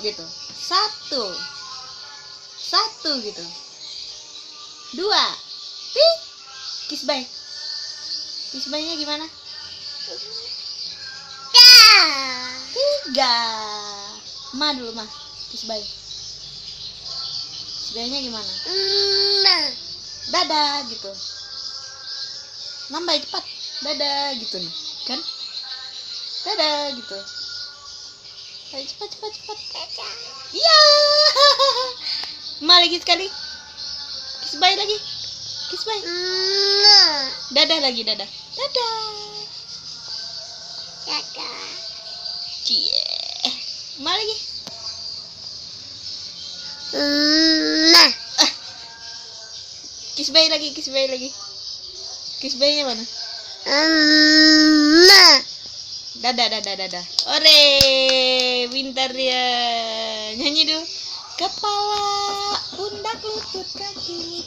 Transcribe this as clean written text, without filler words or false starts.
gitu. Satu gitu. 2. Kiss bye. Kiss bye-nya gimana? 3. Ma dulu, Ma. Kiss bye. Kiss bye-nya gimana? Dadah gitu. Nambah cepat. Dadah gitu nih, kan? Dadah gitu. Ayo cepat. Iya. Ma lagi sekali. Kiss bye lagi. Kiss bye. Dadah lagi, dadah. Cie. Ma lagi. Kiss bye lagi. Kiss bye-nya mana? Dadah. Ore, pintar ya. Nyanyi dulu. Kepala, pundak, lutut, kaki.